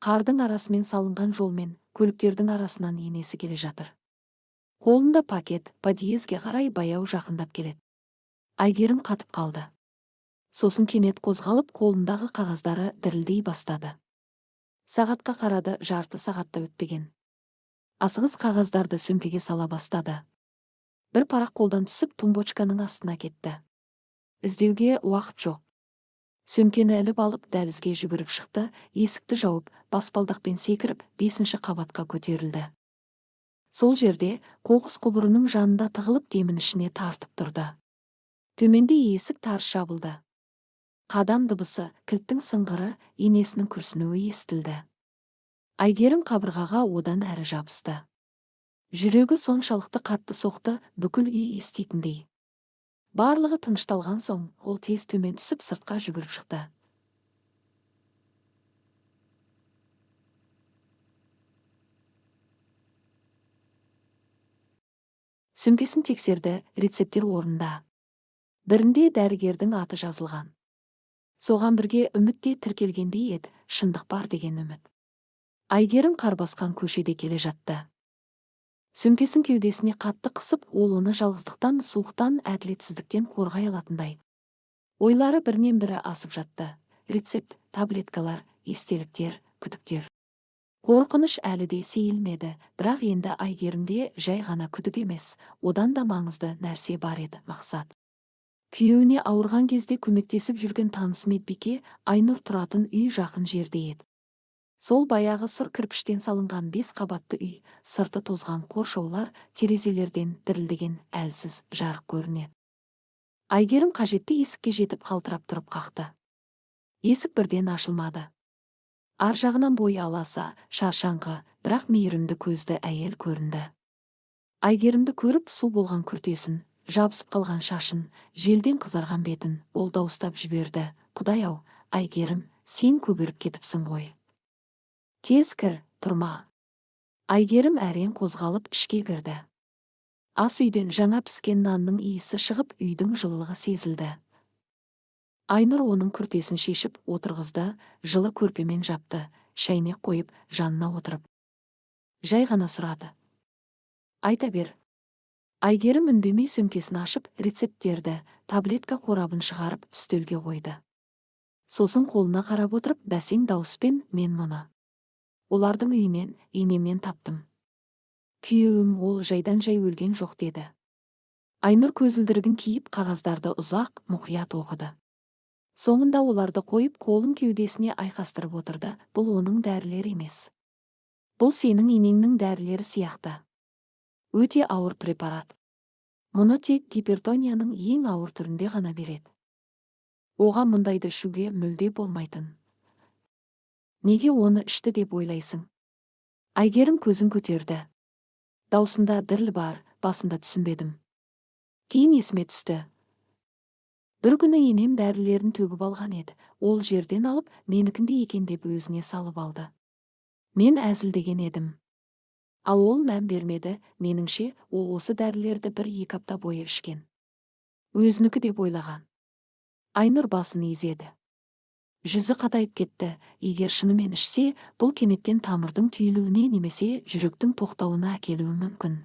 Қардың арасымен салынған жолмен көліктердің арасынан енесі келе жатыр. Қолында пакет подъезге қарай баяу жақындап келеді. Айгерім қатып қалды. Сосын кенет қозғалып қолындағы қағаздары дірілдей бастады. Сағатқа қарады, жарты сағатта өтпеген. Асығыс қағаздарды сөмкеге сала бастады. Бір парақ қолдан түсіп тумбочканың астына кетті. Іздеуге уақыт жоқ. Сөмкені іліп алып дәлізге жүгіріп шықты, есікті жауып, баспалдақпен секіріп, 5-ші қабатқа көтерілді. Сол жерде қоқыс құбырының жанында тығылып демін ішіне тартып тұрды. Төменде есік тарс жабылды. Қадам дыбысы, кілттің сыңғыры, енесінің күрсінуі естілді. Айгерім қабырғаға одан әрі жабысты. Жүрегі соншалықты қатты соқты, бүкіл үй еститіндей. Барлығы тынышталған соң, ол тез төмен түсіп сыртқа жүгіріп шықты. Сөмкесін тексерді, рецептер орында. Бірінде дәрігердің аты жазылған. Соған бірге үміт те тіркелгендей еді, шындық бар деген үміт. Айгерім қар басқан көшеде келе жатты. Сөмкесін кеудесіне қатты қысып, ол оны жалғыздықтан, суықтан, әділетсіздіктен қорғай алатындай. Ойлары бірінен бірі асып жатты. Рецепт, таблеткалар, естеліктер, күдіктер. Қорқыныш әлі де сейілмеді, бірақ енді Айгерімде жай ғана күдік емес, одан да маңызды нәрсе бар еді, мақсат. Күйеуіне ауырған кезде көмектесіп жүрген танысы медбике Айнұр тұратын үй жақын жерде еді. Сол баяғы сұр кірпіштен салынған 5 қабатты үй, сырты тозған қоршаулар, терезелерден дірілдеген әлсіз жарық көрінеді. Айгерім қажетті есікке жетіп қалтырап тұрып қақты. Есік бірден ашылмады. Ар жағынан бойы аласа, шаршаңқы, бірақ мейірімді көзді әйел көрінді. Айгерімді көріп су болған күртесін, жабысып қалған шашын, желден қызарған бетін ол дауыстап жіберді. Құдай-ау, Айгерім, сен көгеріп кетіпсің ғой. Тез кір, тұрма. Айгерім әрең қозғалып ішке кірді. Ас үйден жаңа піскен нанның иісі шығып, үйдің жылылығы сезілді. Айнұр оның күртесін шешіп отырғызды, жылы көрпемен жапты, шәйнек қойып, жанына отырып. Жай ғана сұрады. Айта бер. Айгерім үндемей сөмкесін ашып, рецепттерді, таблетка қорабын шығарып, үстелге қойды. Сосын қолына қарап отырып, бәсең дауыспен, мен мұны олардың үйінен, енемнен таптым. Күйеуім ол жайдан жай өлген жоқ деді. Айнұр көзілдірігін киіп қағаздарды ұзақ, мұқият оқыды. Соңында оларды қойып, қолын кеудесіне айқастырып отырды. Бұл оның дәрілері емес. Бұл сенің енеңнің дәрілері сияқты. Өте ауыр препарат. Мұны тек гипертонияның ең ауыр түрінде ғана береді. Оған мұндайды ішуге мүлде болмайтын. Неге оны ішті деп ойлайсың? Айгерім көзін көтерді. Даусында діріл бар, басында түсінбедім. Кейін есіме түсті. Бір күні енем дәрілерін төгіп алған еді. Ол жерден алып, менікінде екен деп өзіне салып алды. Мен әзілдеген едім. Ал ол мән бермеді, меніңше, ол осы дәрілерді 1-2 апта бойы ішкен. Өзінікі деп ойлаған. Айнұр басын изеді. Жүзі қатайып кетті. Егер шынымен ішсе, бұл кенеттен тамырдың түйілуіне немесе жүректің тоқтауына әкелуі мүмкін.